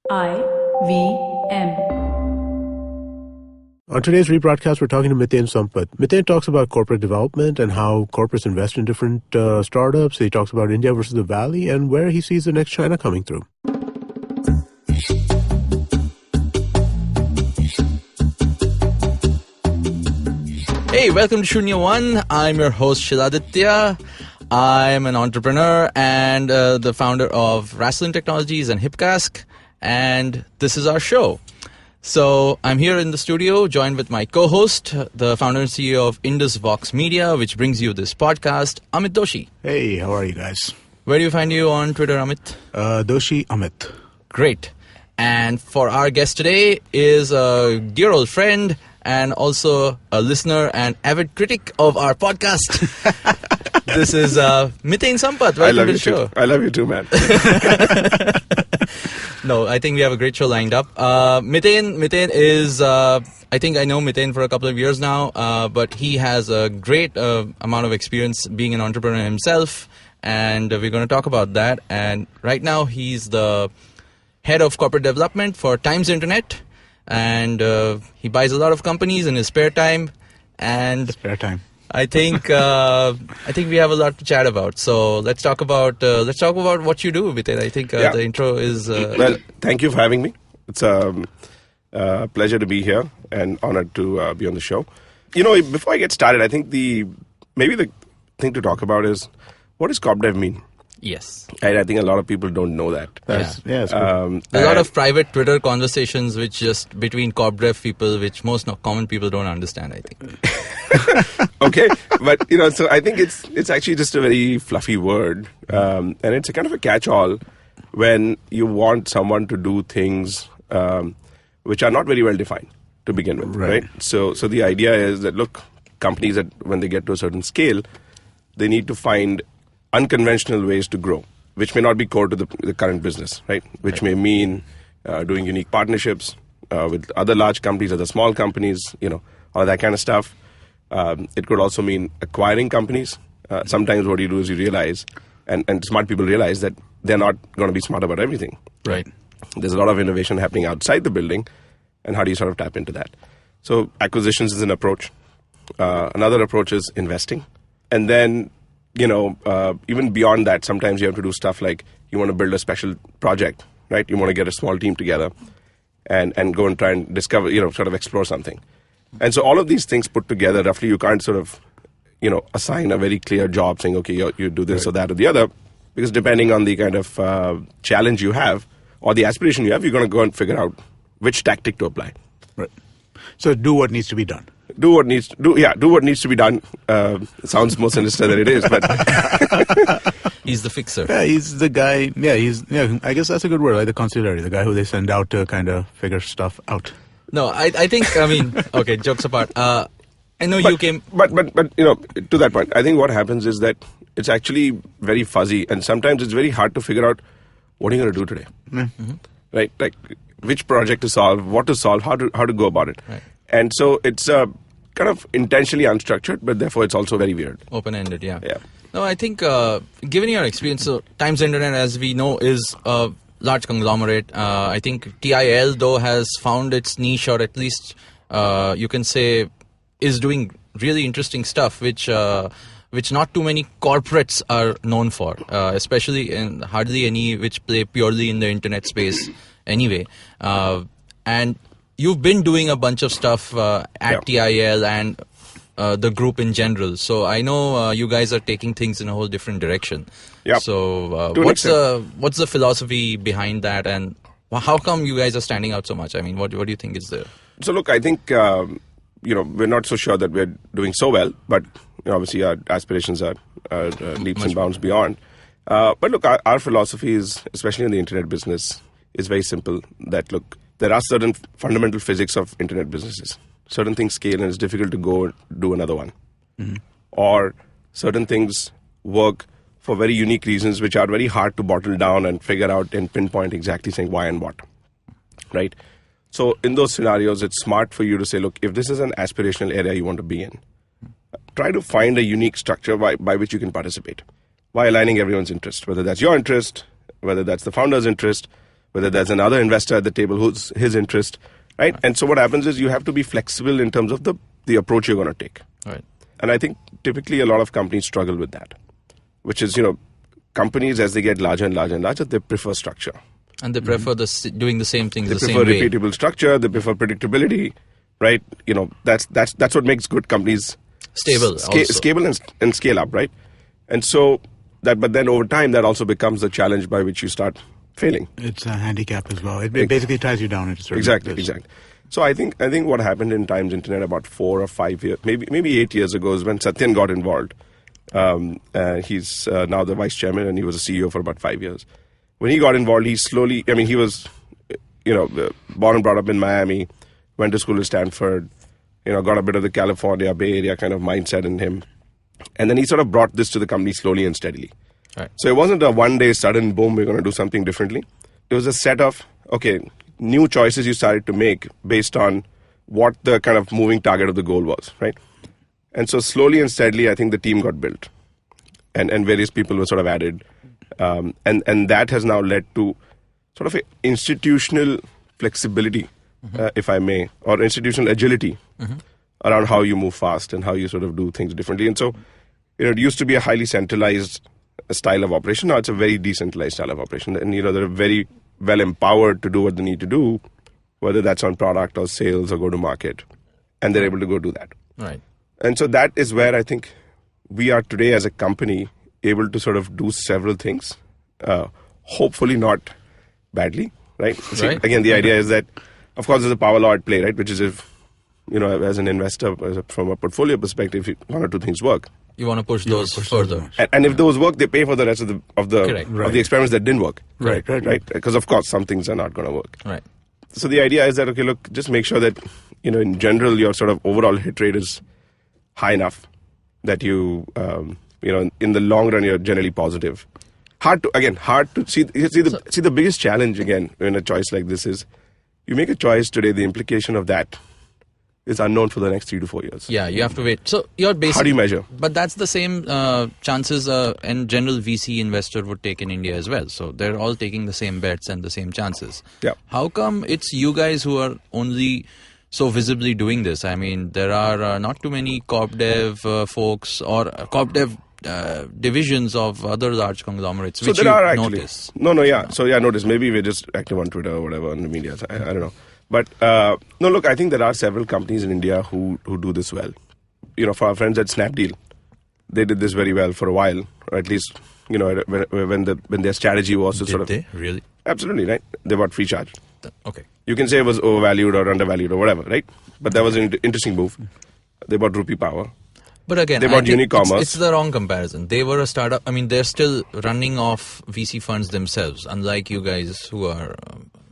IVM. On today's rebroadcast, we're talking to Miten Sampat. Miten talks about corporate development and how corporates invest in different startups. He talks about India versus the Valley and where he sees the next China coming through. Hey, welcome to Shunya One. I'm your host, Shiladitya. I'm an entrepreneur and the founder of Wrestling Technologies and Hipcask. And this is our show. So I'm here in the studio, joined with my co-host, the founder and CEO of Indus Vox Media, which brings you this podcast, Amit Doshi. Hey, how are you guys? Where do you find you on Twitter, Amit? Doshi Amit. Great. And for our guest today is a dear old friend and also a listener and avid critic of our podcast. This is Miten Sampat. Welcome to the show. I love you too, man. No, I think we have a great show lined up. Miten is, I think I know Miten for a couple of years now, but he has a great amount of experience being an entrepreneur himself, and we're going to talk about that. And right now, he's the head of corporate development for Times Internet, and he buys a lot of companies in his spare time. And I think we have a lot to chat about. So let's talk about what you do with it. I think the intro is. Well, thank you for having me. It's a pleasure to be here and honored to be on the show. You know, before I get started, I think the thing to talk about is what does Corp-Dev mean? Yes. And I think a lot of people don't know that. A lot of private Twitter conversations which just between Corp-Dev people, which most common people don't understand, I think. Okay, but so I think it's actually just a very fluffy word, and it's a kind of a catch-all when you want someone to do things which are not very well defined to begin with, right? So the idea is that look, companies that when they get to a certain scale, they need to find unconventional ways to grow, which may not be core to the current business, right? Which may mean doing unique partnerships with other large companies, other small companies, all that kind of stuff. It could also mean acquiring companies. Sometimes what you do is you realize, and smart people realize that they're not going to be smart about everything. Right. There's a lot of innovation happening outside the building, and how do you sort of tap into that? So acquisitions is an approach. Another approach is investing. And then even beyond that, sometimes you have to do stuff like you want to build a special project, right? You want to get a small team together and go and try and discover, sort of explore something. And so all of these things put together, roughly, you can't sort of, assign a very clear job saying, okay, you do this or that or the other, because depending on the kind of challenge you have or the aspiration you have, you're going to go and figure out which tactic to apply. Right. So do what needs to be done. Do what needs to be done. It sounds more sinister than it is, but he's the fixer. Yeah, he's the guy. Yeah, I guess that's a good word, like the consigliere, the guy who they send out to kind of figure stuff out. No, I think, okay, jokes apart. I know you came... But to that point, I think what happens is that it's actually very fuzzy, and sometimes it's very hard to figure out what are you going to do today. Mm-hmm. Right? Like, which project to solve, what to solve, how to go about it. Right. And so it's kind of intentionally unstructured, but therefore it's also very weird. Open-ended, yeah. Yeah. No, I think, given your experience, so Times Internet, as we know, is a large conglomerate. I think TIL, though, has found its niche, or at least you can say is doing really interesting stuff, which not too many corporates are known for, especially in hardly any which play purely in the internet space anyway. And you've been doing a bunch of stuff at TIL and the group in general. So I know you guys are taking things in a whole different direction. Yep. So what's the philosophy behind that, and how come you guys are standing out so much? I mean, what do you think is there? So look, I think we're not so sure that we're doing so well, but obviously our aspirations are leaps and bounds beyond. But look, our philosophy is, especially in the internet business, is very simple. That look, there are certain fundamental physics of internet businesses. Certain things scale and it's difficult to go do another one. Mm-hmm. Or certain things work for very unique reasons which are very hard to bottle down and figure out and pinpoint exactly saying why and what. Right? So in those scenarios, it's smart for you to say, look, if this is an aspirational area you want to be in, try to find a unique structure by which you can participate, by aligning everyone's interest, whether that's your interest, whether that's the founder's interest, whether there's another investor at the table who's his interest, right? And so what happens is you have to be flexible in terms of the approach you're going to take. Right. And I think typically a lot of companies struggle with that, which is, companies as they get larger and larger and larger, they prefer structure. And they prefer doing the same things They the same prefer way. repeatable structure. They prefer predictability, right? That's what makes good companies Stable. scalable and scale up, right? And so but then over time that also becomes the challenge by which you start failing. It's a handicap as well. It basically ties you down into certain Exactly. So I think what happened in Times Internet about 4 or 5 years, maybe 8 years ago, is when Satyan got involved. He's now the vice chairman, and he was a CEO for about 5 years. When he got involved, he slowly, he was, born and brought up in Miami, went to school at Stanford, got a bit of the California Bay Area kind of mindset in him. And then he sort of brought this to the company slowly and steadily. Right. So it wasn't a one day sudden boom, we're going to do something differently. It was a set of, new choices you started to make based on what the kind of moving target of the goal was, right? And so slowly and steadily, I think the team got built and various people were sort of added. And that has now led to sort of a institutional flexibility, if I may, or institutional agility around how you move fast and how you sort of do things differently. And so, it used to be a highly centralized style of operation. Now it's a very decentralized style of operation. And, they're very well empowered to do what they need to do, whether that's on product or sales or go to market. And they're able to go do that. Right. And so that is where I think we are today as a company able to sort of do several things, hopefully not badly, right? See, Right. Again, the idea is that, of course, there's a power law at play, right? Which is if, as an investor, from a portfolio perspective, if one or two things work. You want to push those further. And if those work, they pay for the rest of the Correct. the experiments that didn't work. Right. Because, of course, some things are not going to work. Right. So the idea is that, look, just make sure that, in general, your sort of overall hit rate is high enough that you, in the long run, you're generally positive. Hard to see the biggest challenge, again, in a choice like this is you make a choice today, the implication of that is unknown for the next 3 to 4 years. Yeah, you have to wait. So you're basically... How do you measure? But that's the same chances a general VC investor would take in India as well. So they're all taking the same bets and the same chances. Yeah. How come it's you guys who are only so visibly doing this? I mean, there are not too many Corp-Dev folks or Corp-Dev divisions of other large conglomerates, which so there are actually. notice. No. So notice. Maybe we're just active on Twitter or whatever on the media. I don't know. But no, look, I think there are several companies in India who do this well. For our friends at Snapdeal, they did this very well for a while, or at least when their strategy was to sort of. Did they really? Absolutely, right. They bought free charge. Okay. You can say it was overvalued or undervalued or whatever, right? But that was an interesting move. They bought Rupee Power. But again, They bought Unicommerce. It's the wrong comparison. They were a startup. I mean, they're still running off VC funds themselves, unlike you guys who are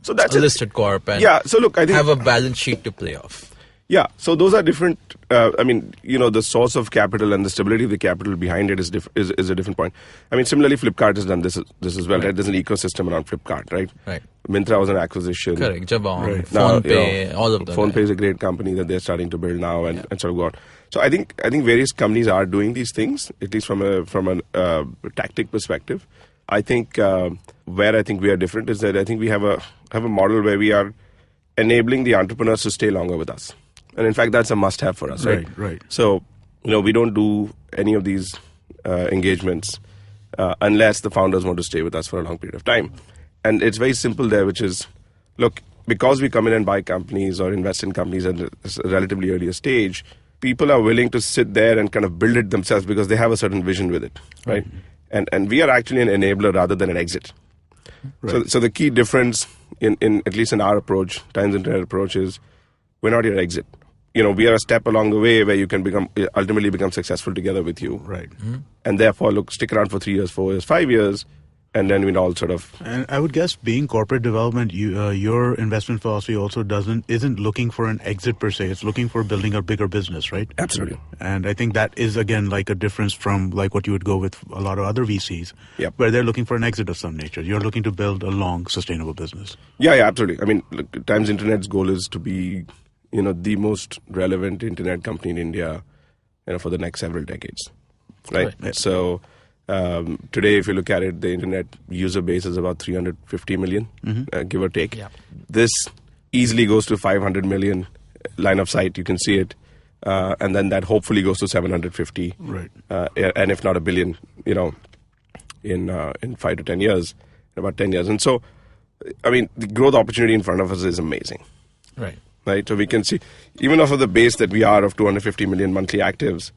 So that's a listed corp and So look, I think have a balance sheet to play off. Yeah, so those are different. The source of capital and the stability of the capital behind it is a different point. I mean, similarly, Flipkart has done this as well, right? There's an ecosystem around Flipkart, right? Right. Myntra was an acquisition. Correct. Jabong, Right. PhonePe, all of them. PhonePe is a great company that they're starting to build now and sort of go on. So I think various companies are doing these things, at least from a tactic perspective. I think where I think we are different is that I think we have a model where we are enabling the entrepreneurs to stay longer with us. And in fact, that's a must-have for us, right? Right. So, we don't do any of these engagements unless the founders want to stay with us for a long period of time. And it's very simple there, which is, look, because we come in and buy companies or invest in companies at a relatively earlier stage, people are willing to sit there and kind of build it themselves because they have a certain vision with it, right? Mm-hmm. And we are actually an enabler rather than an exit. Right. So the key difference in at least in our approach, Times Internet approach, is we're not your exit. We are a step along the way where you can ultimately become successful together with you. Right. Mm-hmm. And therefore, look, stick around for 3 years, 4 years, 5 years, and then we'll all sort of. And I would guess, being corporate development, your investment philosophy also isn't looking for an exit per se. It's looking for building a bigger business, right? Absolutely. And I think that is, again, like a difference from like what you would go with a lot of other VCs, Yep. where they're looking for an exit of some nature. You're looking to build a long, sustainable business. Yeah, absolutely. I mean, look, Times Internet's goal is to be, the most relevant internet company in India, for the next several decades, right? Right. So, Today, if you look at it, the internet user base is about 350 million, give or take. Yeah. This easily goes to 500 million line of sight. You can see it. And then that hopefully goes to 750. Right. And if not a billion, in 5 to 10 years, about 10 years. And so, I mean, the growth opportunity in front of us is amazing. Right. Right. So we can see, even off of the base that we are of 250 million monthly actives,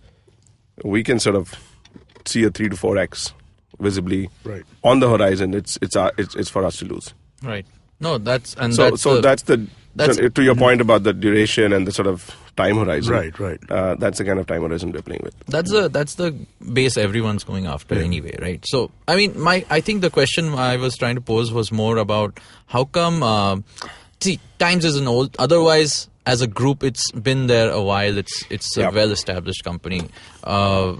we can sort of see a 3 to 4x visibly on the horizon. It's for us to lose. Right. No, that's to your point about the duration and the sort of time horizon. Right. That's the kind of time horizon we're playing with. That's the base everyone's going after anyway, right? So, I mean, I think the question I was trying to pose was more about how come. Times is an old. Otherwise, as a group, it's been there a while. It's a well-established company. To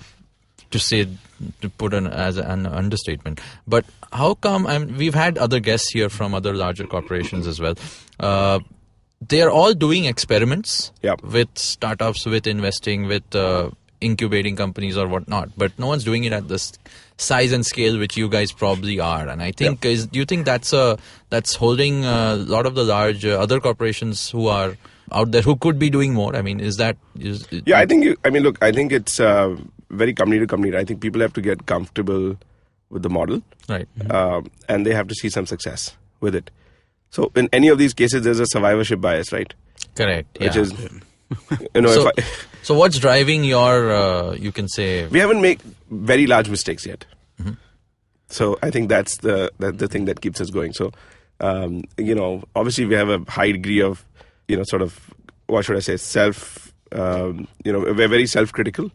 put as an understatement. But how come? We've had other guests here from other larger corporations as well. They are all doing experiments with startups, with investing, with incubating companies or whatnot. But no one's doing it at this size and scale which you guys probably are. And I think do you think that's holding a lot of the large other corporations who are out there who could be doing more? I mean, I think I think it's very company to company. I think people have to get comfortable with the model, right? And they have to see some success with it. So in any of these cases, there's a survivorship bias, right? Correct. Which is, so what's driving your? You can say we haven't made very large mistakes yet. So I think that's the thing that keeps us going. So obviously we have a high degree of sort of, what should I say, we're very self-critical.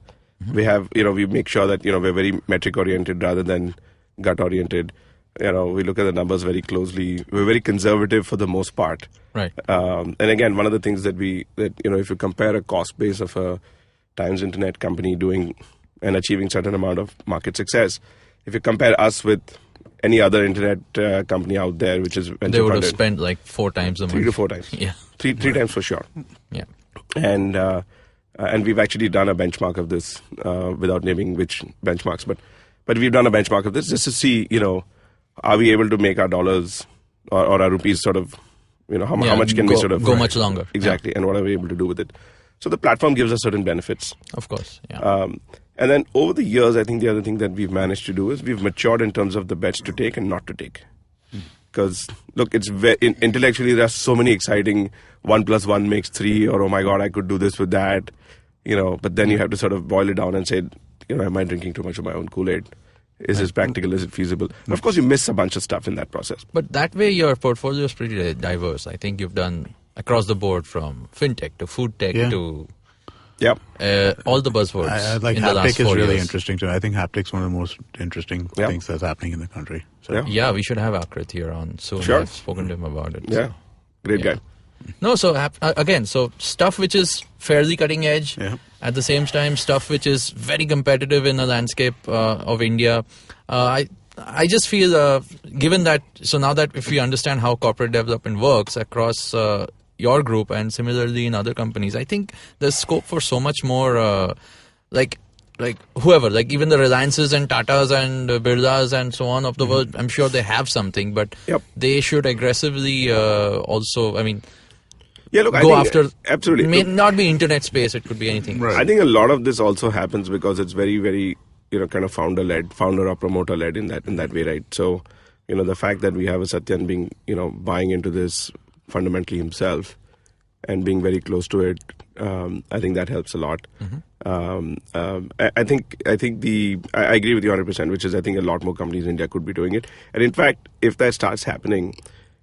We have, we make sure that, we're very metric oriented rather than gut oriented. We look at the numbers very closely. We're very conservative for the most part. Right. And again, one of the things that if you compare a cost base of a Times Internet company doing and achieving certain amount of market success, if you compare us with any other internet company out there, which is venture they would funded, have spent like 4 times the money. 3 to 4 times. Yeah. Three times for sure. Yeah. And we've actually done a benchmark of this without naming which benchmarks, but we've done a benchmark of this just to see, are we able to make our dollars or our rupees sort of, how much can we sort of go much longer? Exactly, and what are we able to do with it? So the platform gives us certain benefits. Of course, yeah. And then over the years, I think the other thing that we've managed to do is we've matured in terms of the bets to take and not to take. Because look, it's intellectually there are so many exciting 1 + 1 makes 3, or oh my god, I could do this with that, But then you have to sort of boil it down and say, am I drinking too much of my own Kool-Aid? Is this practical? Is it feasible? And of course, you miss a bunch of stuff in that process. But that way, your portfolio is pretty diverse. I think you've done across the board from fintech to food tech to all the buzzwords. I like in the last haptic 4 is really years. interesting too. I think haptic's one of the most interesting things that's happening in the country. So. Yeah, we should have Akrit here on soon. Sure. I've spoken to him about it. Yeah, great guy. No, so again, so stuff which is fairly cutting edge, at the same time stuff which is very competitive in the landscape of India. I just feel, given that, so now that if we understand how corporate development works across your group and similarly in other companies, I think there's scope for so much more, like whoever, like even the Reliances and Tatas and Birlas and so on of the world, I'm sure they have something, but they should aggressively also, I mean, go after. Absolutely. It may not be internet space, it could be anything. Right. I think a lot of this also happens because it's very, very, kind of founder or promoter led in that way, right? So, the fact that we have a Satyan being, buying into this fundamentally himself and being very close to it, I think that helps a lot. I think I agree with you 100%, which is I think a lot more companies in India could be doing it. And in fact, if that starts happening,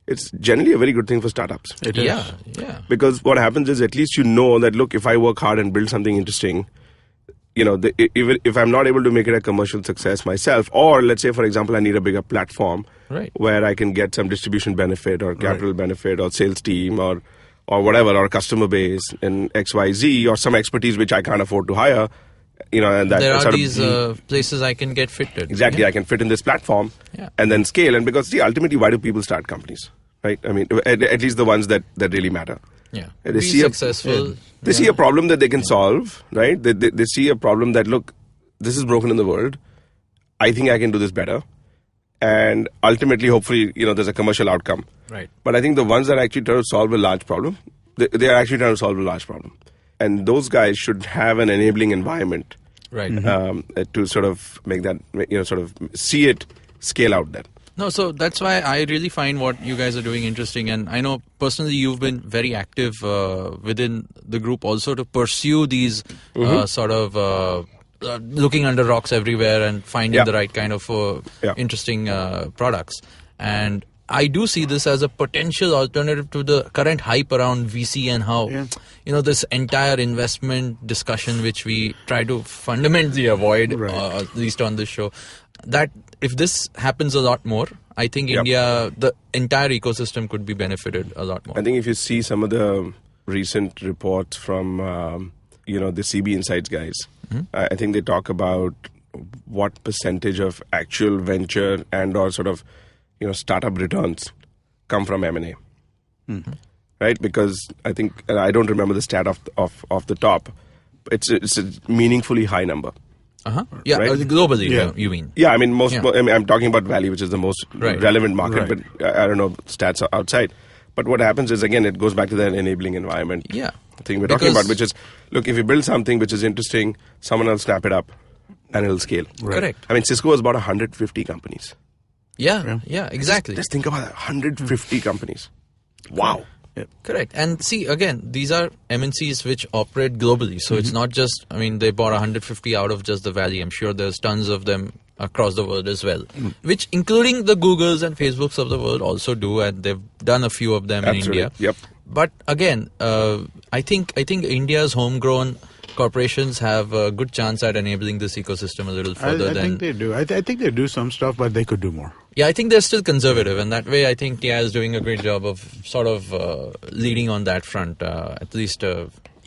it's generally a very good thing for startups. It is. Yeah. Because what happens is at least that, look, if I work hard and build something interesting, even if I'm not able to make it a commercial success myself, or let's say, for example, I need a bigger platform where I can get some distribution benefit or capital benefit or sales team or whatever, or customer base and XYZ or some expertise which I can't afford to hire, and that there are these places I can get fitted. Exactly, I can fit in this platform and then scale. And because, ultimately, why do people start companies, right? I mean, at least the ones that really matter. Yeah, they see successful. They see a problem that they can solve, right? They see a problem that, look, this is broken in the world. I think I can do this better. And ultimately, hopefully, there's a commercial outcome. Right. But I think the ones that actually try to solve a large problem, they are actually trying to solve a large problem. And those guys should have an enabling environment. Right. To sort of make that, sort of see it scale out there. No, so that's why I really find what you guys are doing interesting. And I know personally you've been very active within the group also to pursue these sort of looking under rocks everywhere and finding the right kind of interesting products. And I do see this as a potential alternative to the current hype around VC and how, this entire investment discussion, which we try to fundamentally avoid, at least on this show, that if this happens a lot more, I think India, the entire ecosystem could be benefited a lot more. I think if you see some of the recent reports from, the CB Insights guys, I think they talk about what percentage of actual venture and or sort of, startup returns come from M&A. Right? Because I think, I don't remember the stat off the top, it's a meaningfully high number. Yeah, right? Globally, you mean? Yeah, I mean, I'm talking about Valley, which is the most relevant market, but I don't know stats outside. But what happens is, again, it goes back to that enabling environment thing we're talking about, which is, look, if you build something which is interesting, someone will snap it up and it'll scale. Correct. I mean, Cisco has about 150 companies. Yeah, exactly. Just think about that, 150 companies. Wow. Yep. Correct. And see, again, these are MNCs which operate globally. So it's not just, they bought 150 out of just the Valley. I'm sure there's tons of them across the world as well, which including the Googles and Facebooks of the world also do. And they've done a few of them in India. Yep. But again, I think India's homegrown corporations have a good chance at enabling this ecosystem a little further. I think they do. I think they do some stuff, but they could do more. Yeah, I think they're still conservative, and that way I think TI is doing a great job of sort of leading on that front, at least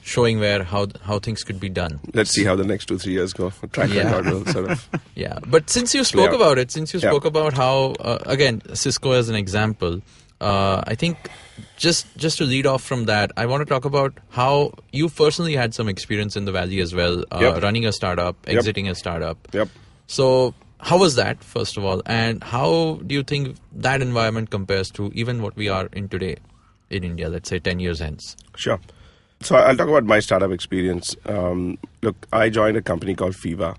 showing how things could be done. Let's see how the next 2-3 years go. Track record will sort of. Yeah, but since you spoke about it, spoke about how, again, Cisco as an example, I think just to lead off from that, I want to talk about how you personally had some experience in the Valley as well, running a startup, exiting a startup. Yep. So how was that, first of all, and how do you think that environment compares to even what we are in today in India, let's say 10 years hence? Sure. So I'll talk about my startup experience. Look, I joined a company called Feeva,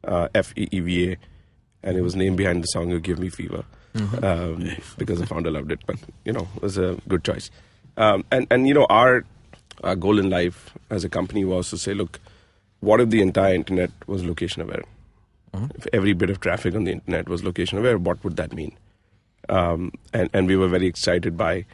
Feeva, and it was named behind the song "You Give Me Fever," because the founder loved it. But it was a good choice. And our goal in life as a company was to say, look, what if the entire internet was location aware? If every bit of traffic on the internet was location aware, what would that mean? And we were very excited by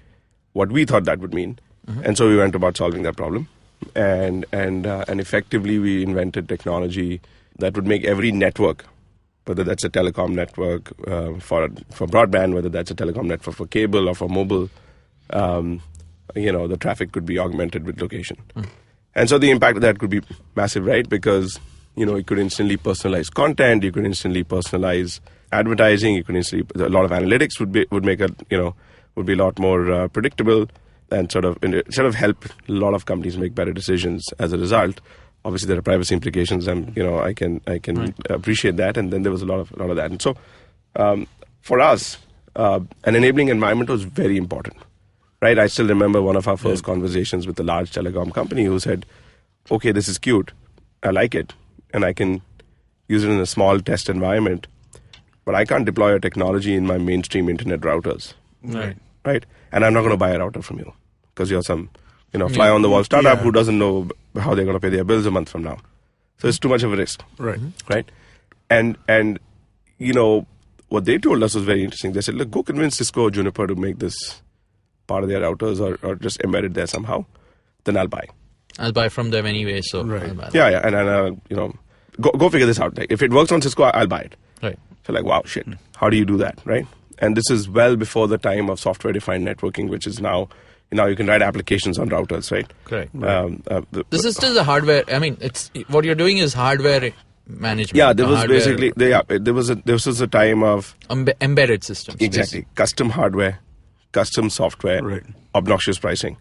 what we thought that would mean. And so we went about solving that problem. And effectively we invented technology that would make every network, whether that's a telecom network for broadband, whether that's a telecom network for cable or for mobile, the traffic could be augmented with location. And so the impact of that could be massive, right? Because you could instantly personalize content, you could instantly personalize advertising, you could instantly, a lot of analytics would be a lot more predictable, and sort of help a lot of companies make better decisions as a result. Obviously, there are privacy implications, and I can appreciate that. And then there was a lot of that. And so, for us, an enabling environment was very important, right? I still remember one of our first conversations with a large telecom company who said, "Okay, this is cute, I like it, and I can use it in a small test environment, but I can't deploy a technology in my mainstream internet routers, right? And I'm not going to buy a router from you because you're some." Fly on the wall startup who doesn't know how they're going to pay their bills a month from now. So it's too much of a risk. Right. Right. And what they told us was very interesting. They said, look, go convince Cisco or Juniper to make this part of their routers or just embed it there somehow. Then I'll buy. I'll buy from them anyway. So right. I'll buy And go figure this out. Like, if it works on Cisco, I'll buy it. Right. So like, wow, shit. How do you do that? Right. And this is well before the time of software-defined networking, which is now you can write applications on routers, right? Correct. This is still the hardware. I mean, it's what you're doing is hardware management. Yeah, there was basically there was a time of embedded systems. Exactly, basically. Custom hardware, custom software, obnoxious pricing.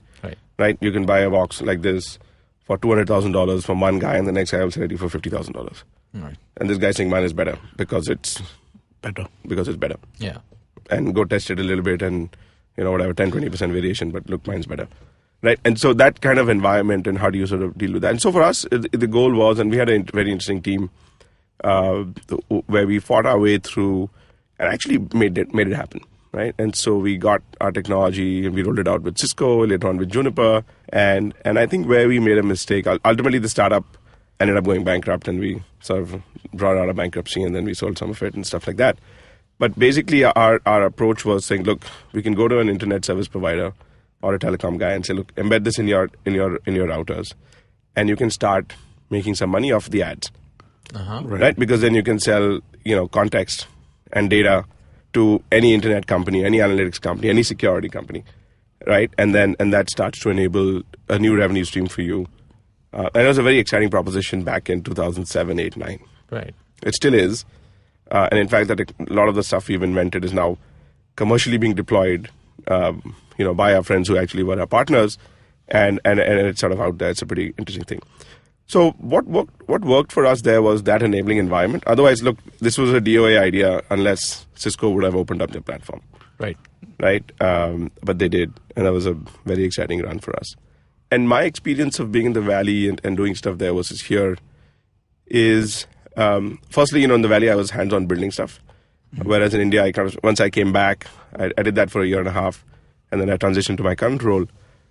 Right. You can buy a box like this for $200,000 from one guy, and the next guy will sell it you for $50,000. Right. And this guy saying mine is better because it's Better. better. Yeah. And go test it a little bit and, whatever, 10-20% variation, but look, mine's better. Right? And so that kind of environment, and how do you sort of deal with that? And so for us, the goal was, and we had a very interesting team where we fought our way through and actually made it happen. Right? And so we got our technology and we rolled it out with Cisco, later on with Juniper. And I think where we made a mistake, ultimately the startup ended up going bankrupt, and we sort of brought out of bankruptcy, and then we sold some of it and stuff like that. But basically our approach was saying, look, we can go to an internet service provider or a telecom guy and say, look, embed this in your routers, and you can start making some money off the ads. Right? Because then you can sell, context and data to any internet company, any analytics company, any security company, right? And that starts to enable a new revenue stream for you. And it was a very exciting proposition back in 2007, 8, 9. Right. It still is. And in fact, that a lot of the stuff we've invented is now commercially being deployed, by our friends who actually were our partners, and it's sort of out there. It's a pretty interesting thing. So what worked for us there was that enabling environment. Otherwise, look, this was a DOA idea unless Cisco would have opened up their platform. Right. Right? But they did, and that was a very exciting run for us. And my experience of being in the Valley and doing stuff there versus here is, firstly, in the Valley, I was hands-on building stuff. Whereas in India, once I came back, I did that for a year and a half, and then I transitioned to my current role.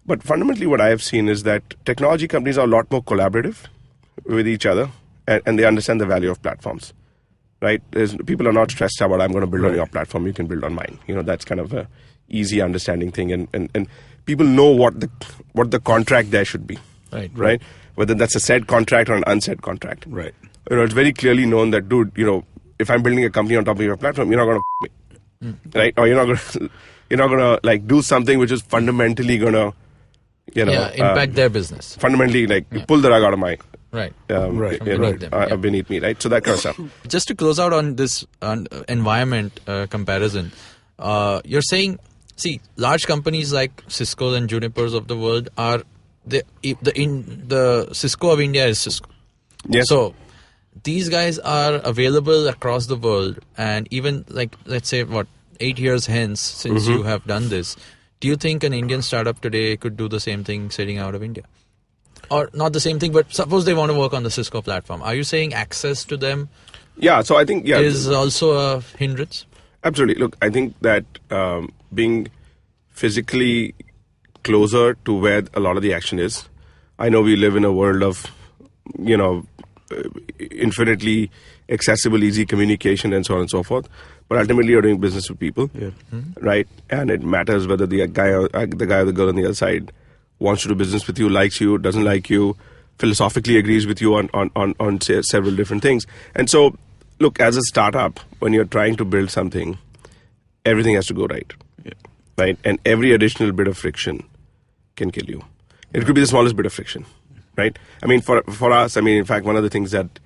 But fundamentally, what I have seen is that technology companies are a lot more collaborative with each other, and they understand the value of platforms, right? People are not stressed about, I'm going to build on your platform, you can build on mine. That's kind of a easy understanding thing, and people know what the contract there should be, right? Whether that's a said contract or an unsaid contract. Right. It's very clearly known that, dude, if I'm building a company on top of your platform, you're not going to me, right? Or you're not going to like do something which is fundamentally going to, impact their business. Fundamentally, pull the rug out of my beneath me, right? So that kind of stuff. Just to close out on this environment comparison, you're saying, see, large companies like Cisco and Junipers of the world are the Cisco of India is Cisco. Yes. So these guys are available across the world, and even let's say 8 years hence since you have done this, do you think an Indian startup today could do the same thing sitting out of India? Or not the same thing, but suppose they want to work on the Cisco platform. Are you saying access to them so I think is also a hindrance? Absolutely. Look, I think that being physically closer to where a lot of the action is, I know we live in a world of, infinitely accessible, easy communication and so on and so forth. But ultimately, you're doing business with people, right? And it matters whether the guy or the girl on the other side wants to do business with you, likes you, doesn't like you, philosophically agrees with you on several different things. And so, look, as a startup, when you're trying to build something, everything has to go right, right? And every additional bit of friction can kill you. It could be the smallest bit of friction, right? I mean, for us, in fact, one of the things that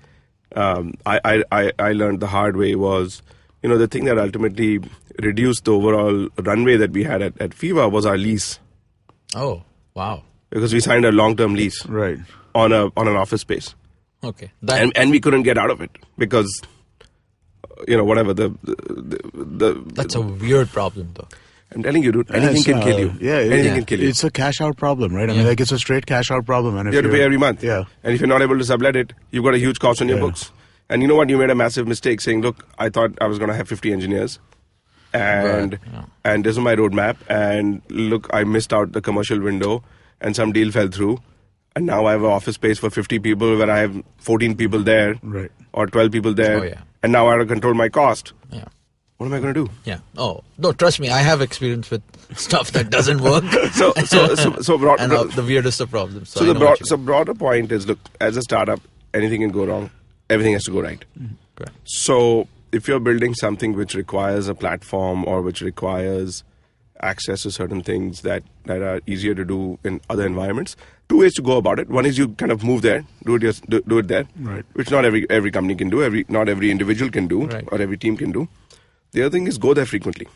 I learned the hard way was, the thing that ultimately reduced the overall runway that we had at FIVA was our lease. Oh, wow. Because we signed a long-term lease on an office space. Okay. And we couldn't get out of it because, whatever That's a weird problem, though. I'm telling you, dude, anything can kill you. Anything can kill you. It's a cash-out problem, right? I mean, it's a straight cash-out problem. And you have to pay every month. Yeah. And if you're not able to sublet it, you've got a huge cost on your books. And you know what? You made a massive mistake saying, look, I thought I was going to have 50 engineers. And this is my roadmap. And look, I missed out the commercial window and some deal fell through. And now I have an office space for 50 people where I have 14 people there or 12 people there. Oh, yeah. And now I have to control my cost. Yeah. What am I going to do? Yeah. Oh, no, trust me, I have experience with stuff that doesn't work. So the weirdest of problems. So the broader point is, look, as a startup, anything can go wrong. Everything has to go right. Correct. So if you're building something which requires a platform or which requires access to certain things that are easier to do in other environments, two ways to go about it. One is you kind of move there, do it there, which not every company can do, not every individual can do, or every team can do. The other thing is go there frequently,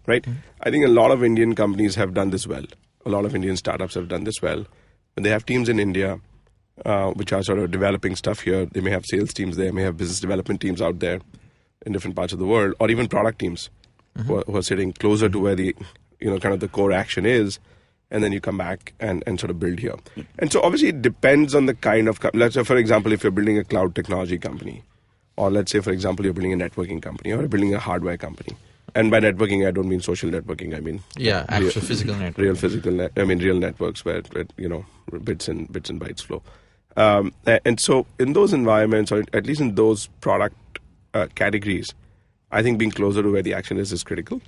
right? I think a lot of Indian companies have done this well. A lot of Indian startups have done this well. When they have teams in India, which are sort of developing stuff here. They may have sales teams there, may have business development teams out there in different parts of the world, or even product teams who are sitting closer to where the, kind of the core action is. And then you come back and sort of build here. And so obviously it depends on the kind of, let's say, for example, if you're building a cloud technology company, or let's say, for example, you're building a networking company, or you're building a hardware company. And by networking, I don't mean social networking. I mean actual physical network. Real physical real networks where bits and bytes flow. And so in those environments, or at least in those product categories, I think being closer to where the action is critical.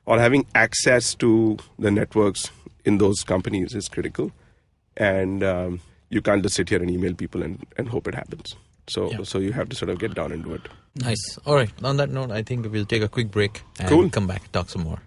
Or having access to the networks in those companies is critical. And you can't just sit here and email people and hope it happens. So you have to sort of get down and do it. Nice. All right. On that note, I think we'll take a quick break and come back and talk some more.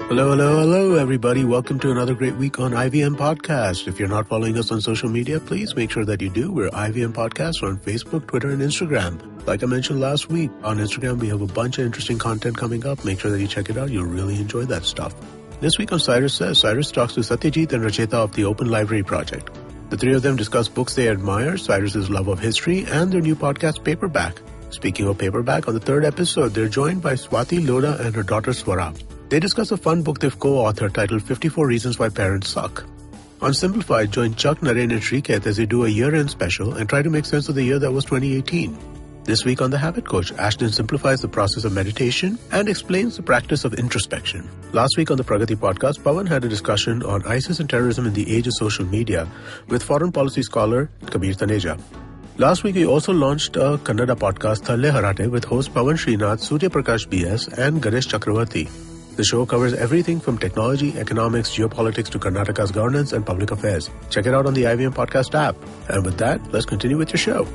Hello, everybody. Welcome to another great week on IVM Podcast. If you're not following us on social media, please make sure that you do. We're IVM Podcast on Facebook, Twitter, and Instagram. Like I mentioned last week, on Instagram, we have a bunch of interesting content coming up. Make sure that you check it out. You'll really enjoy that stuff. This week on Cyrus Says, Cyrus talks to Satyajit and Racheta of the Open Library Project. The three of them discuss books they admire, Cyrus's love of history, and their new podcast, Paperback. Speaking of Paperback, on the third episode, they're joined by Swati Loda and her daughter Swara. They discuss a fun book they've co-authored titled 54 Reasons Why Parents Suck. On Simplified, join Chuck, Naren, and Shriketh as they do a year-end special and try to make sense of the year that was 2018. This week on The Habit Coach, Ashton simplifies the process of meditation and explains the practice of introspection. Last week on the Pragati podcast, Pawan had a discussion on ISIS and terrorism in the age of social media with foreign policy scholar Kabir Taneja. Last week, we also launched a Kannada podcast, Thalle Harate, with host Pawan Srinath, Surya Prakash BS, and Ganesh Chakravarti. The show covers everything from technology, economics, geopolitics to Karnataka's governance and public affairs. Check it out on the IVM Podcast app. And with that, let's continue with your show.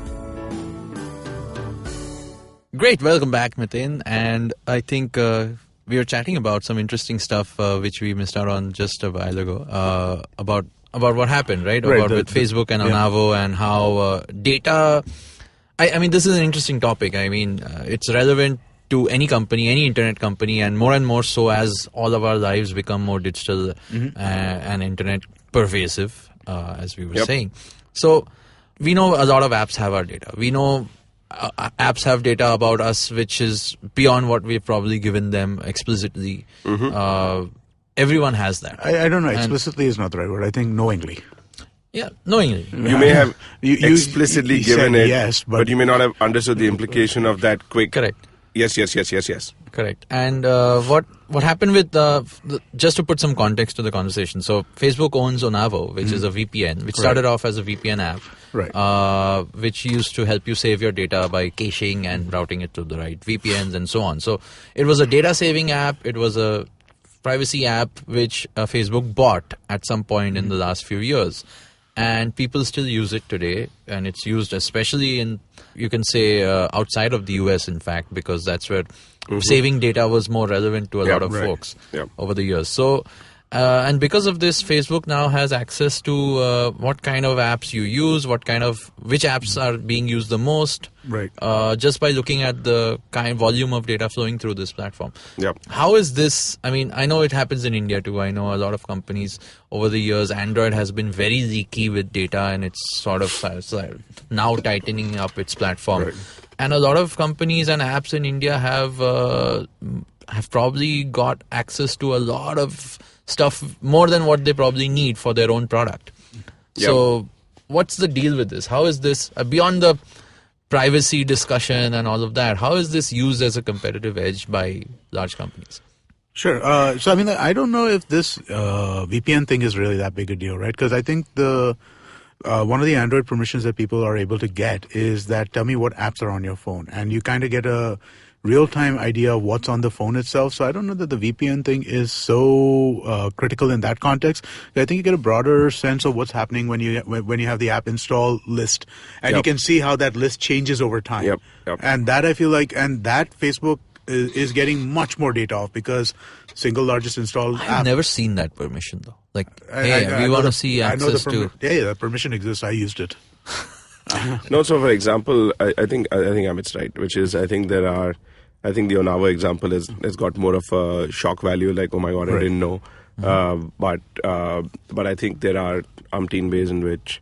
Great. Welcome back, Miten. And I think we were chatting about some interesting stuff which we missed out on just a while ago about what happened, right? With Facebook and Onavo and how data... I mean, this is an interesting topic. I mean, it's relevant to any company, any internet company, and more so as all of our lives become more digital and internet pervasive, as we were saying. So we know a lot of apps have our data. We know apps have data about us which is beyond what we've probably given them explicitly. Everyone has that. I don't know. Explicitly is not the right word. I think knowingly. Yeah, knowingly. You may have explicitly given it, yes, but you may not have understood the implication of that quick. Correct. Yes. Correct. And what happened with just to put some context to the conversation. So Facebook owns Onavo, which is a VPN, which started off as a VPN app, which used to help you save your data by caching and routing it to the right VPNs and so on. So it was a data saving app. It was a privacy app which Facebook bought at some point in the last few years. And people still use it today, and it's used especially in, you can say, outside of the US, in fact, because that's where saving data was more relevant to a lot of folks over the years. So, and because of this, Facebook now has access to what kind of apps you use, which apps are being used the most, just by looking at the volume of data flowing through this platform. How is this? I mean, I know it happens in India too. I know a lot of companies over the years, Android has been very leaky with data, and it's sort of now tightening up its platform. And a lot of companies and apps in India have probably got access to a lot of stuff, more than what they probably need for their own product. So what's the deal with this? How is this, beyond the privacy discussion and all of that, how is this used as a competitive edge by large companies? Sure. So, I mean, I don't know if this VPN thing is really that big a deal, right? Because I think one of the Android permissions that people are able to get is that tell me what apps are on your phone. And you kind of get a real-time idea of what's on the phone itself. So I don't know that the VPN thing is so critical in that context. I think you get a broader sense of what's happening when you have the app install list, and you can see how that list changes over time. And that I feel like, and that Facebook is getting much more data off because single largest installed app. I've never seen that permission though. Like, we want to see access to. Yeah, that permission exists. I used it. No, so for example, I think Amit's right, which is I think the Onavo example has got more of a shock value, like, oh my God, I didn't know. But I think there are umpteen ways in which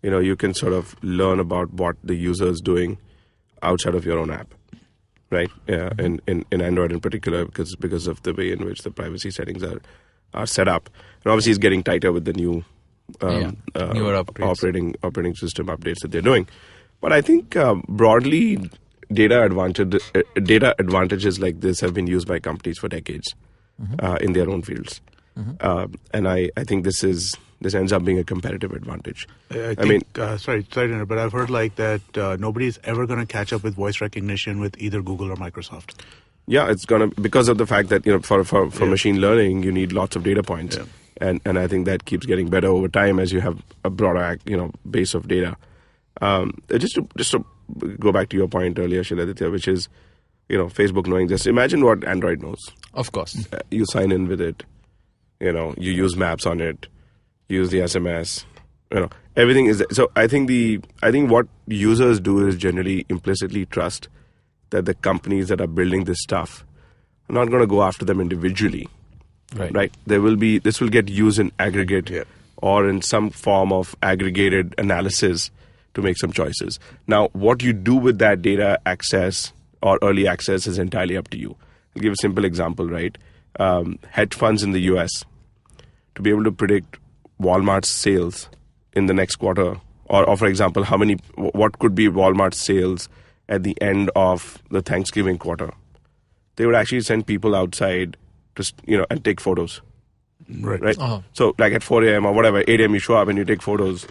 you can sort of learn about what the user is doing outside of your own app, right? In Android in particular, because of the way in which the privacy settings are set up, and obviously it's getting tighter with the new newer operating system updates that they're doing. But I think broadly, data advantages like this have been used by companies for decades in their own fields, and I think this ends up being a competitive advantage. I mean, sorry, but I've heard like that nobody's ever going to catch up with voice recognition with either Google or Microsoft. Yeah, it's gonna, because of the fact that for machine learning you need lots of data points, and I think that keeps getting better over time as you have a broader base of data. Just to go back to your point earlier, Shiladitya, which is Facebook knowing this. Imagine what Android knows. Of course, you sign in with it. You use Maps on it. Use the SMS. Everything is there. So I think what users do is generally implicitly trust that the companies that are building this stuff are not going to go after them individually. Right. This will get used in aggregate or in some form of aggregated analysis to make some choices. Now, what you do with that data access or early access is entirely up to you. I'll give a simple example, right? Hedge funds in the US, to be able to predict Walmart's sales in the next quarter, or for example, what could be Walmart's sales at the end of the Thanksgiving quarter, they would actually send people outside to and take photos. Right. Uh-huh. So like at 4 a.m. or whatever, 8 a.m. you show up and you take photos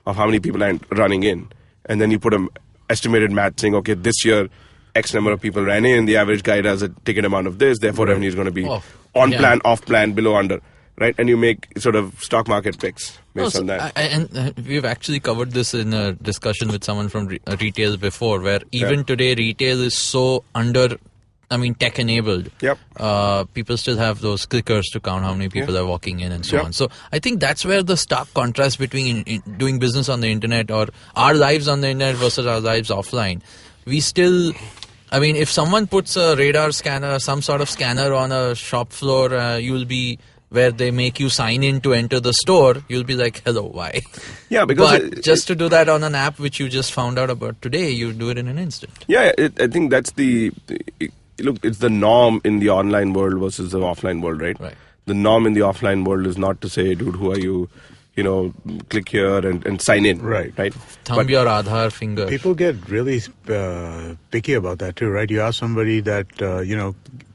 of how many people are running in, and then you put an estimated math saying, okay, this year X number of people ran in, the average guy does a ticket amount of this, therefore revenue is going to be on plan, off plan, below, under. Right, and you make sort of stock market picks based on that. And we've actually covered this in a discussion with someone from retail before, where even today retail is so tech enabled. Yep. People still have those clickers to count how many people are walking in and so on. So I think that's where the stark contrast between doing business on the internet or our lives on the internet versus our lives offline. We still, if someone puts a radar scanner, some sort of scanner on a shop floor, you'll be where they make you sign in to enter the store, you'll be like, hello, why? Yeah, because... But just to do that on an app which you just found out about today, you do it in an instant. Yeah, I think that's it's the norm in the online world versus the offline world, right? Right. The norm in the offline world is not to say, dude, who are you? Click here and sign in. Right. Thumb your Aadhaar finger. People get really picky about that too, right? You ask somebody that,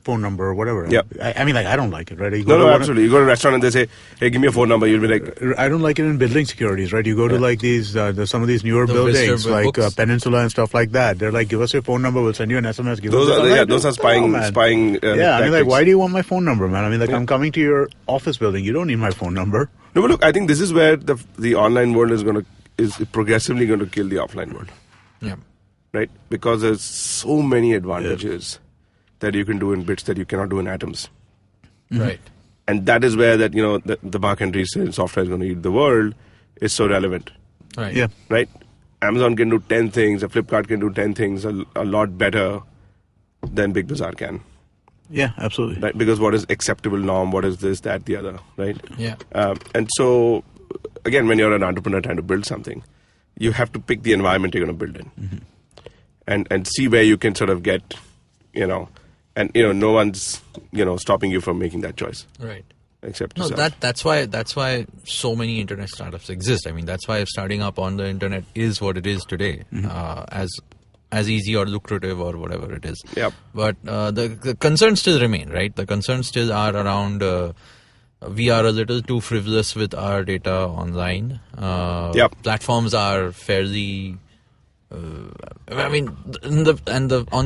phone number or whatever. Yeah. I don't like it, right? Absolutely. You go to a restaurant and they say, hey, give me a phone number. You'll be like... I don't like it in building securities, right? You go to like these, some of these newer buildings, like Peninsula and stuff like that. They're like, give us your phone number. We'll send you an SMS. Those are spying tactics. Why do you want my phone number, man? I'm coming to your office building. You don't need my phone number. No, but look, I think this is where the online world is progressively going to kill the offline world. Yeah. Right? Because there's so many advantages that you can do in bits that you cannot do in atoms. Right. And that is where the Mark Henry says software is going to eat the world is so relevant. Right. Yeah. Right? Amazon can do 10 things, a Flipkart can do 10 things a lot better than Big Bazaar can. Yeah, absolutely. Right? Because what is acceptable norm, what is this, that, the other, right? Yeah. And so, again, when you're an entrepreneur trying to build something, you have to pick the environment you're going to build in. And see where you can sort of get, no one's, stopping you from making that choice. Right. Except no, yourself. that's why so many internet startups exist. That's why starting up on the internet is what it is today, as easy or lucrative or whatever it is. Yep. But the concerns still remain, right? The concerns still are around we are a little too frivolous with our data online. Platforms are fairly... on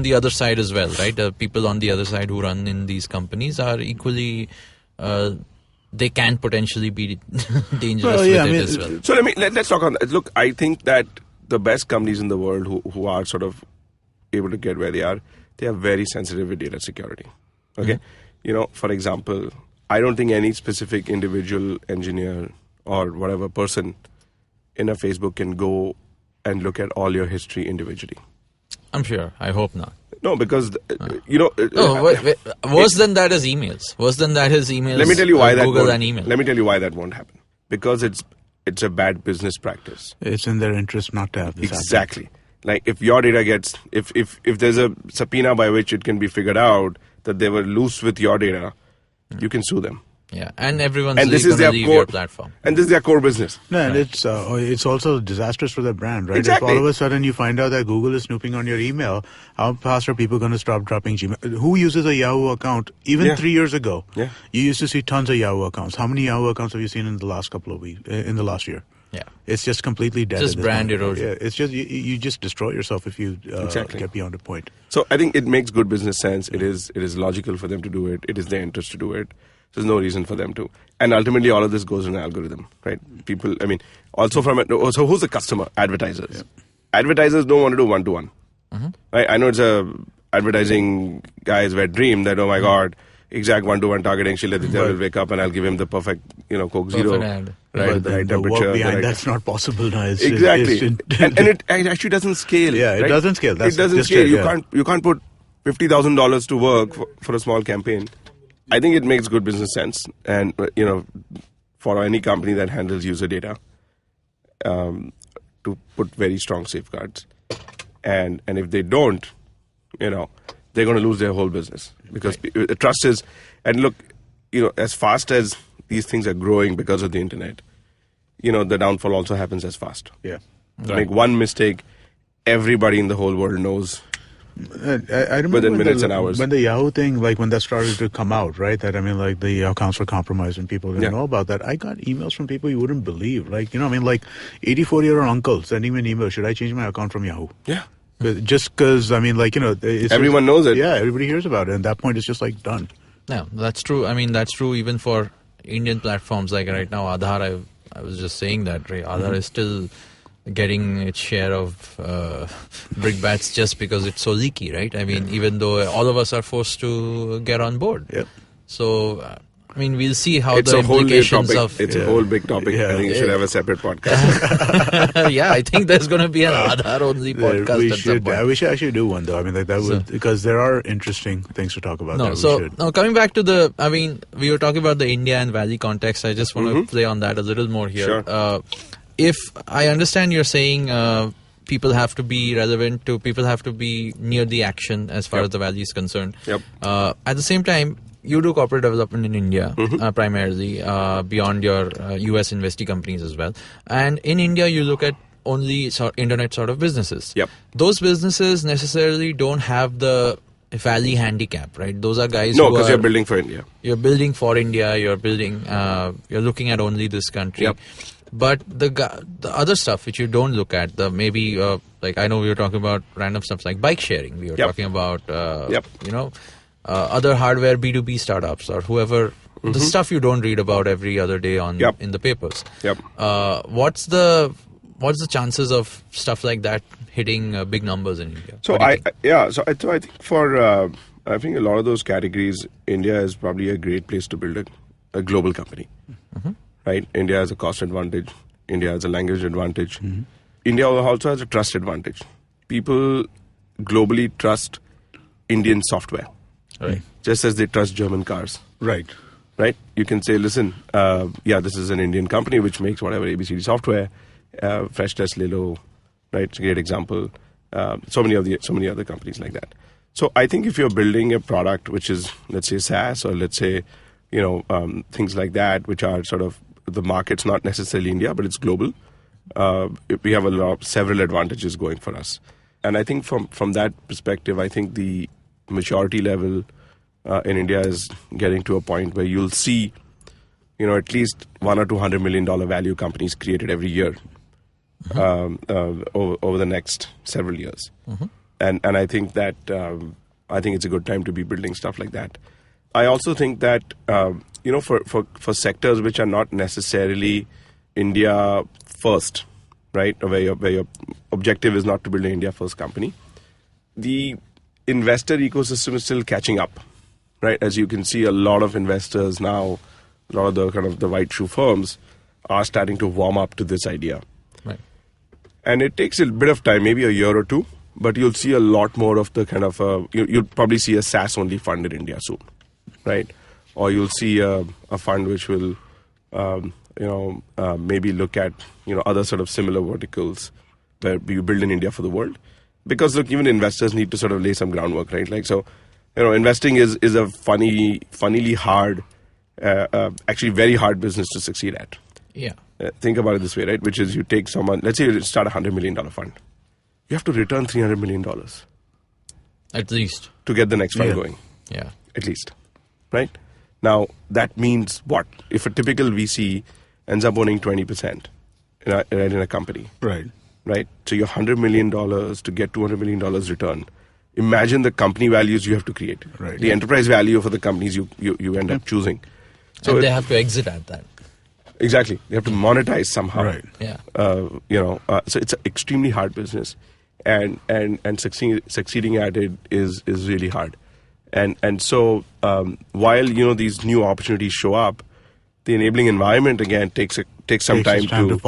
the other side as well, right? The people on the other side who run in these companies are equally... they can potentially be dangerous as well. So let's talk on that. Look, I think that the best companies in the world who are sort of able to get where they are very sensitive with data security. Okay? For example, I don't think any specific individual engineer or whatever person in a Facebook can go and look at all your history individually. I'm sure. I hope not. No, because, worse than that is emails. Worse than that is emails. Let me tell you why Google and email. Let me tell you why that won't happen. Because it's it's a bad business practice. It's in their interest not to have this happen. Exactly. Like if your data gets, if there's a subpoena by which it can be figured out that they were loose with your data, you can sue them. Yeah, and everyone's And this going is to their leave core your platform. And this is their core business. No, and it's also disastrous for their brand, right? Exactly. If all of a sudden you find out that Google is snooping on your email, how fast are people going to stop dropping Gmail? Who uses a Yahoo account? Even 3 years ago, you used to see tons of Yahoo accounts. How many Yahoo accounts have you seen in the last couple of weeks? In the last year? Yeah, it's just completely dead. Just brand erosion. Yeah, it's just you just destroy yourself if you get beyond a point. So I think it makes good business sense. It is logical for them to do it. It is their interest to do it. There's no reason for them to. And ultimately, all of this goes in an algorithm, right? People, I mean, also so who's the customer? Advertisers. Yeah. Advertisers don't want to do one-to-one. Right? I know it's a advertising guy's wet dream that, oh my God, exact one-to-one targeting, Shiladitya will wake up and I'll give him the perfect, Coke Zero. Ad. Right, but the right the temperature. work behind that's not possible now. Exactly. And it actually doesn't scale. Yeah, it doesn't scale. It doesn't scale. You can't put $50,000 to work for a small campaign. I think it makes good business sense, and for any company that handles user data, to put very strong safeguards, and if they don't, they're going to lose their whole business because trust is. And look, as fast as these things are growing because of the internet, the downfall also happens as fast. Yeah, make one mistake, everybody in the whole world knows. I remember within minutes and hours. When the Yahoo thing, when that started to come out, right? That the accounts were compromised and people didn't know about that. I got emails from people you wouldn't believe, 84-year-old uncle sending me an email. Should I change my account from Yahoo? Yeah. Just because everyone knows it. Yeah, everybody hears about it, and at that point it's just done. No, that's true. I mean, that's true even for Indian platforms like right now. Aadhaar, I was just saying that, right? Aadhaar is still getting its share of brickbats just because it's so leaky, right? I mean, even though all of us are forced to get on board. Yep. So, we'll see how the implications of... It's a whole big topic. I think you should have a separate podcast. Yeah, I think there's going to be an Aadhaar-only podcast at some point. We should actually do one, though. Because there are interesting things to talk about. Now, coming back to we were talking about the India and Valley context. I just want to play on that a little more here. Sure. If I understand you're saying people have to be relevant to, people have to be near the action as far as the Valley is concerned. Yep. At the same time, you do corporate development in India primarily, beyond your US investee companies as well. And in India, you look at only internet sort of businesses. Yep. Those businesses necessarily don't have the Valley handicap, right? Those are guys No, because you're building for India. You're building for India. You're building. You're looking at only this country. Yep. But the other stuff which you don't look at, I know we were talking about random stuff like bike sharing. We were talking about, other hardware B2B startups or whoever, the stuff you don't read about every other day in the papers. Yep. What's the chances of stuff like that hitting big numbers in India? So I think for I think a lot of those categories, India is probably a great place to build a global company. Right? India has a cost advantage. India has a language advantage. India also has a trust advantage. People globally trust Indian software. Right. Just as they trust German cars. Right. Right? You can say, listen, this is an Indian company which makes whatever ABCD software. Fresh Test Lilo, right? It's a great example. So many other companies like that. So I think if you're building a product which is, let's say, SaaS or let's say, things like that, which are sort of the market's not necessarily India, but it's global. We have several advantages going for us. And I think from that perspective, I think the maturity level in India is getting to a point where you'll see, at least $100 or $200 million value companies created every year over the next several years. And I think that I think it's a good time to be building stuff like that. I also think that for sectors which are not necessarily India first, right, where your objective is not to build an India first company, the investor ecosystem is still catching up, right? As you can see, a lot of investors now, a lot of the kind of the white shoe firms are starting to warm up to this idea. Right. And it takes a bit of time, maybe a year or two, but you'll see a lot more of the kind of you'll probably see a SaaS only fund in India soon, right? Or you'll see a fund which will maybe look at, other sort of similar verticals where you build in India for the world. Because look, even investors need to sort of lay some groundwork, right? Like, so, investing is a funnily hard, actually very hard business to succeed at. Yeah. Think about it this way, right? Which is you take someone, let's say you start a $100 million fund. You have to return $300 million. At least. To get the next fund going. Yeah. At least. Right? Now, that means what? If a typical VC ends up owning 20% in a company. Right. Right? So your $100 million to get $200 million return. Imagine the company values you have to create. Right. The enterprise value for the companies you end up choosing. So and they have to exit at that. Exactly. They have to monetize somehow. Right. Yeah. So it's an extremely hard business. And succeeding at it is really hard. And so while these new opportunities show up, the enabling environment again takes some time to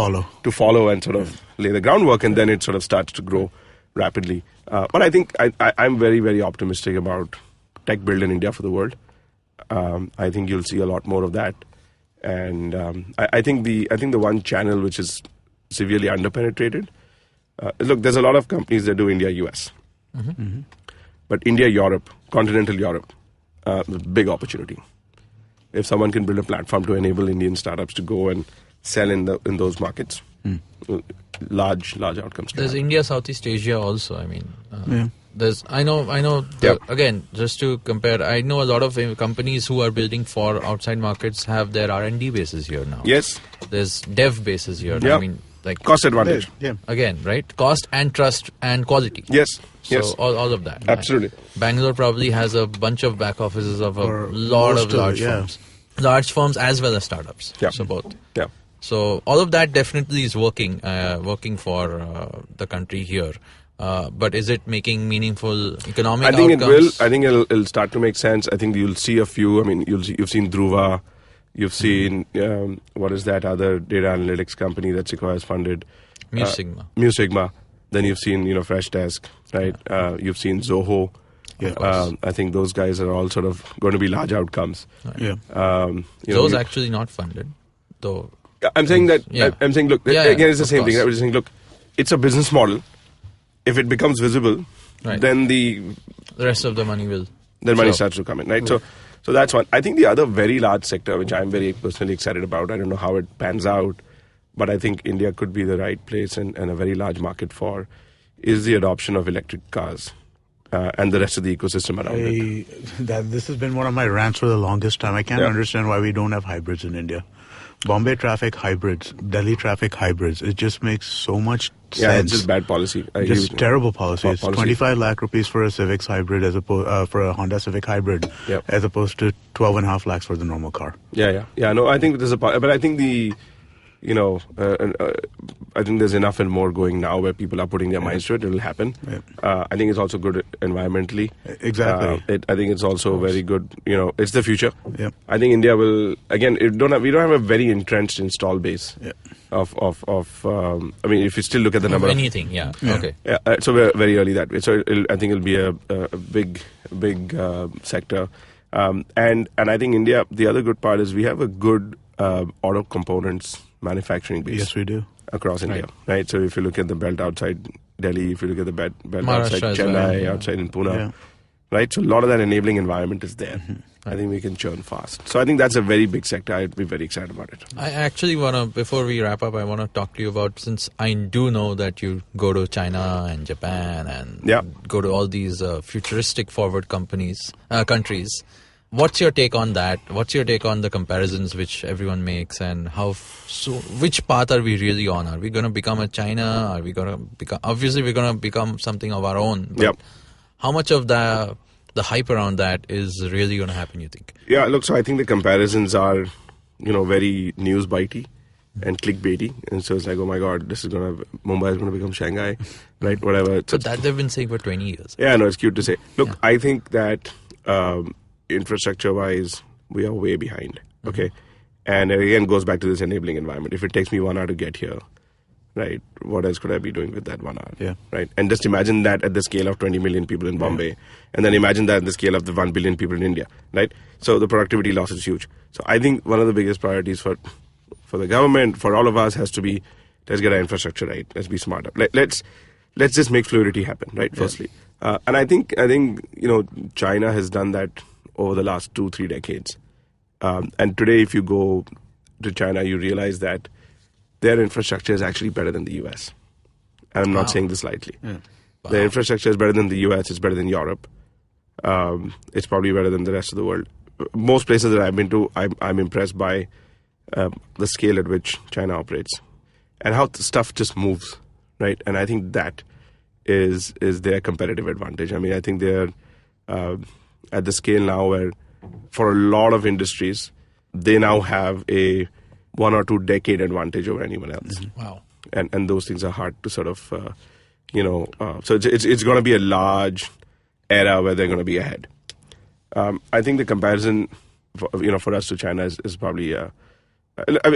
follow and sort of lay the groundwork, and then it sort of starts to grow rapidly. But I think I'm very, very optimistic about tech build in India for the world. I think you'll see a lot more of that, and I think the one channel which is severely underpenetrated. Look, there's a lot of companies that do India, US. Mm-hmm. Mm-hmm. But India, Europe, continental Europe, big opportunity. If someone can build a platform to enable Indian startups to go and sell in those markets, large outcomes. There's India, Southeast Asia also. I mean, there's I know. Again, just to compare, I know a lot of companies who are building for outside markets have their R&D bases here now. Yes. There's dev bases here. Yeah. I mean, like cost advantage. Yeah. Again, right? Cost and trust and quality. Yes. So yes. all of that. Absolutely. Bangalore probably has a bunch of back offices of a lot of large firms. Large firms as well as startups. Yeah. So both. Yeah. So all of that definitely is working for the country here. But is it making meaningful economic outcomes? I think it will. I think it'll start to make sense. I think you'll see a few. I mean, you've seen Dhruva. You've seen, what is that other data analytics company that Sequoia has funded? Mu Sigma. Then you've seen, Freshdesk, right? You've seen Zoho. Yeah. I think those guys are all sort of going to be large outcomes. Right. Yeah. Zoho's actually not funded, though. I'm saying that. Yeah. I'm saying, look, again, it's the same thing. I was saying, look, it's a business model. If it becomes visible, then the rest of the money will. Then money starts to come in, right? So that's one. I think the other very large sector, which I'm very personally excited about, I don't know how it pans out, but I think India could be the right place and a very large market for, is the adoption of electric cars and the rest of the ecosystem around it. This has been one of my rants for the longest time. I can't understand why we don't have hybrids in India. Bombay traffic hybrids, Delhi traffic hybrids. It just makes so much sense. Yeah, it's just bad policy. Just terrible policy. It's 25 lakh rupees for a Civics hybrid for a Honda Civic hybrid, as opposed to 12.5 lakhs for the normal car. Yeah. No, I think there's but I think I think there's enough and more going now where people are putting their minds to it. It'll happen. Yeah. I think it's also good environmentally. Exactly. I think it's also very good. It's the future. Yeah. I think India will again. We don't have a very entrenched install base. Yeah. Of I mean, if you still look at the number of anything, okay. Yeah. So we're very early that way. So I think it'll be a big sector. And I think India. The other good part is we have a good auto components manufacturing base. Yes, we do. Across India, right? So if you look at the belt outside Delhi, if you look at the belt outside Maharashtra Chennai, outside in Pune, right? So a lot of that enabling environment is there. Mm-hmm. I think we can churn fast. So I think that's a very big sector. I'd be very excited about it. I actually want to, before we wrap up, I want to talk to you about, since I do know that you go to China and Japan and go to all these futuristic forward countries. What's your take on that? What's your take on the comparisons which everyone makes, and which path are we really on? Are we going to become a China? Are we going to become? Obviously, we're going to become something of our own. But how much of the hype around that is really going to happen, you think? Yeah, look. So I think the comparisons are, very news bitey and clickbaity, and so it's like, oh my God, Mumbai is going to become Shanghai, right? Whatever. But that they've been saying for 20 years. Yeah, no, it's cute to say. Look, I think that. Infrastructure-wise, we are way behind, okay? And it again goes back to this enabling environment. If it takes me 1 hour to get here, right, what else could I be doing with that 1 hour? Yeah. Right? And just imagine that at the scale of 20 million people in Bombay, and then imagine that at the scale of the 1 billion people in India, right? So the productivity loss is huge. So I think one of the biggest priorities for for the government, for all of us, has to be, let's get our infrastructure right. Let's be smarter. Let's just make fluidity happen, right? Yeah. Firstly, and I think China has done that over the last 2-3 decades. And today, if you go to China, you realize that their infrastructure is actually better than the US. And I'm not saying this lightly. Yeah. Wow. Their infrastructure is better than the US. It's better than Europe. It's probably better than the rest of the world. Most places that I've been to, I'm impressed by the scale at which China operates and how the stuff just moves, right? And I think that is their competitive advantage. I mean, I think they're at the scale now where for a lot of industries, they now have a 1 or 2 decade advantage over anyone else. Mm-hmm. Wow. And those things are hard to sort of, so it's going to be a large era where they're going to be ahead. I think the comparison, for us to China is probably a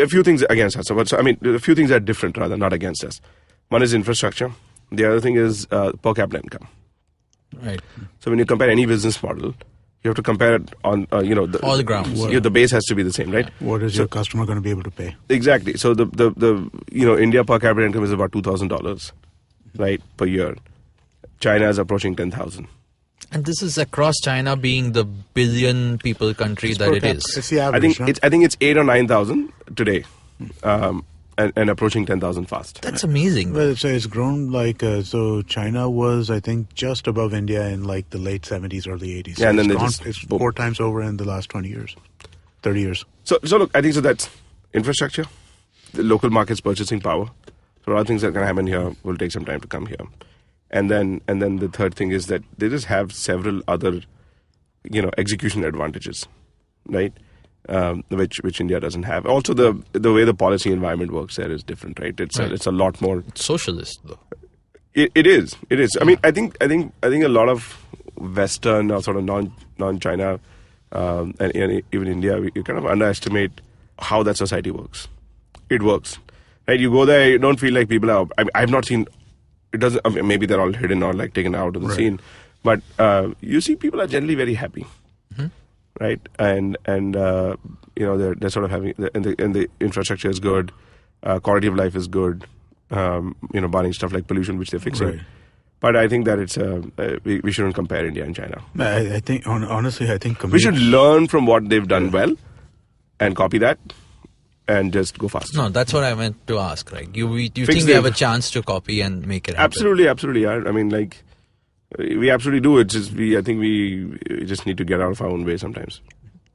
few things against us. So, I mean, a few things are different rather, not against us. One is infrastructure. The other thing is per capita income. Right. So when you compare any business model, you have to compare it on, all the grounds. The base has to be the same, right? What is your customer going to be able to pay? Exactly. So the India per capita income is about $2,000, right, per year. China is approaching 10,000. And this is across China, being the billion people country that it is. It's the average. I think it's 8,000 or 9,000 today, and approaching 10,000 fast. That's amazing. Well, it's grown so China was, I think, just above India in like the late 70s, early 80s. Yeah, and then it's 4 times over in the last 20 years, 30 years. So look, I think that's infrastructure, the local markets purchasing power. So a lot of things that can happen here will take some time to come here. And then the third thing is that they just have several other, execution advantages, right? Which India doesn't have. Also, the way the policy environment works there is different, right? It's a lot more socialist, though. It is. I mean, I think a lot of Western or sort of non-China and even India, you kind of underestimate how that society works. It works, right? You go there, you don't feel like people are. I've not seen. It doesn't. I mean, maybe they're all hidden or like taken out of the scene, but you see people are generally very happy, right? And they're sort of having and the infrastructure is good, quality of life is good, barring stuff like pollution, which they're fixing. Right. But I think that it's we shouldn't compare India and China. I think honestly, I think we should learn from what they've done well, and copy that. And just go faster. No, that's what I meant to ask. Right? Do you think we have a chance to copy and make it happen? Absolutely. I mean, we absolutely do. It's just I think we just need to get out of our own way sometimes.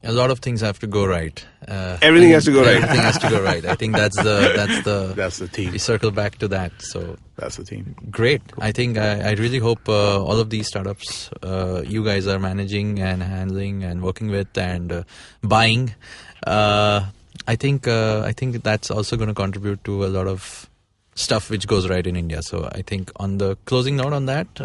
A lot of things have to go right. Everything has to go right. Everything has to go right. I think that's the theme. We circle back to that. So that's the theme. Great. I think I really hope all of these startups you guys are managing and handling and working with and buying. I think that's also going to contribute to a lot of stuff which goes right in India. So I think on the closing note on that,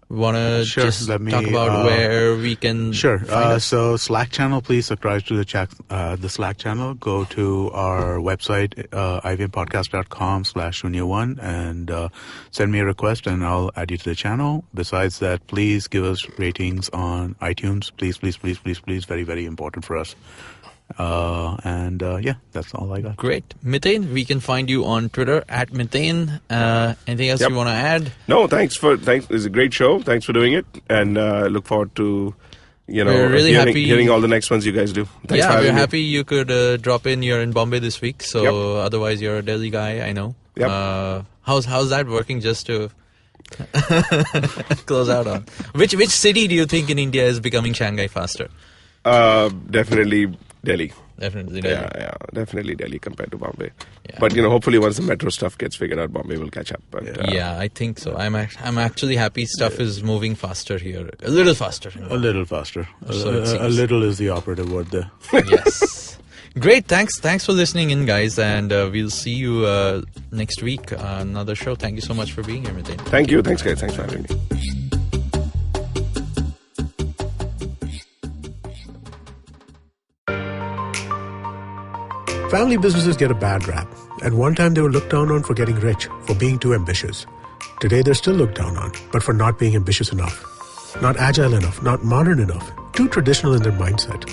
want to just talk about where we can find us? So Slack channel, please subscribe to the Slack channel. Go to our website, ivmpodcast.com/Shunya One and send me a request and I'll add you to the channel. Besides that, please give us ratings on iTunes. Please. Very, very important for us. That's all I got. Great. Miten, we can find you on Twitter at Miten. Anything else you want to add? No, thanks. It's a great show. Thanks for doing it. And look forward to, we're really hearing all the next ones you guys do. Thanks for having me. Happy you could drop in. You're in Bombay this week. So otherwise you're a Delhi guy, I know. Yep. How's that working just to close out on? Which city do you think in India is becoming Shanghai faster? Definitely Delhi. Definitely Delhi. Yeah, definitely Delhi compared to Bombay. Yeah. But hopefully once the metro stuff gets figured out, Bombay will catch up. But, I think so. I'm actually happy stuff is moving faster here. A little faster. A little faster. A little is the operative word there. Yes. Great. Thanks for listening in, guys, and we'll see you next week on another show. Thank you so much for being here, Miten. Thank you. Thanks, guys. Thanks for having me. Family businesses get a bad rap. At one time, they were looked down on for getting rich, for being too ambitious. Today, they're still looked down on, but for not being ambitious enough. Not agile enough, not modern enough, too traditional in their mindset.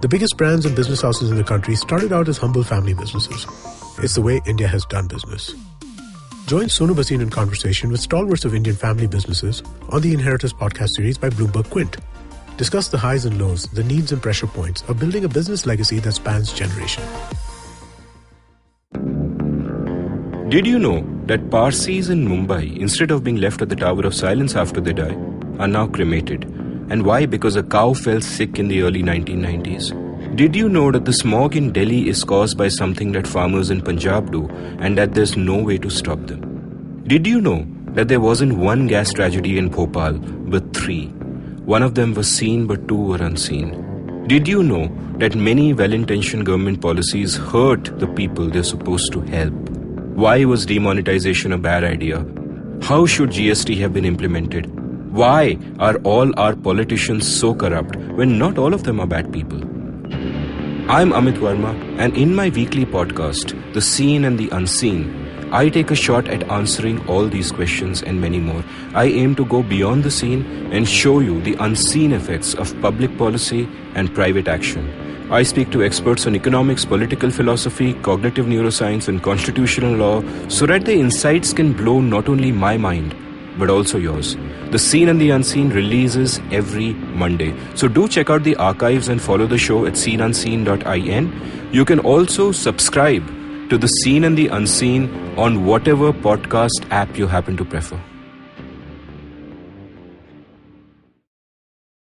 The biggest brands and business houses in the country started out as humble family businesses. It's the way India has done business. Join Sonu Bhasin in conversation with stalwarts of Indian family businesses on the Inheritors podcast series by Bloomberg Quint. Discuss the highs and lows, the needs and pressure points of building a business legacy that spans generation. Did you know that Parsis in Mumbai, instead of being left at the Tower of Silence after they die, are now cremated? And why? Because a cow fell sick in the early 1990s. Did you know that the smog in Delhi is caused by something that farmers in Punjab do and that there's no way to stop them? Did you know that there wasn't one gas tragedy in Bhopal, but 3? One of them was seen, but 2 were unseen. Did you know that many well-intentioned government policies hurt the people they're supposed to help? Why was demonetization a bad idea? How should GST have been implemented? Why are all our politicians so corrupt when not all of them are bad people? I'm Amit Verma, and in my weekly podcast, The Seen and the Unseen, I take a shot at answering all these questions and many more. I aim to go beyond the seen and show you the unseen effects of public policy and private action. I speak to experts on economics, political philosophy, cognitive neuroscience, and constitutional law so that the insights can blow not only my mind, but also yours. The Seen and the Unseen releases every Monday. So do check out the archives and follow the show at seenunseen.in. You can also subscribe to The Seen and the Unseen on whatever podcast app you happen to prefer.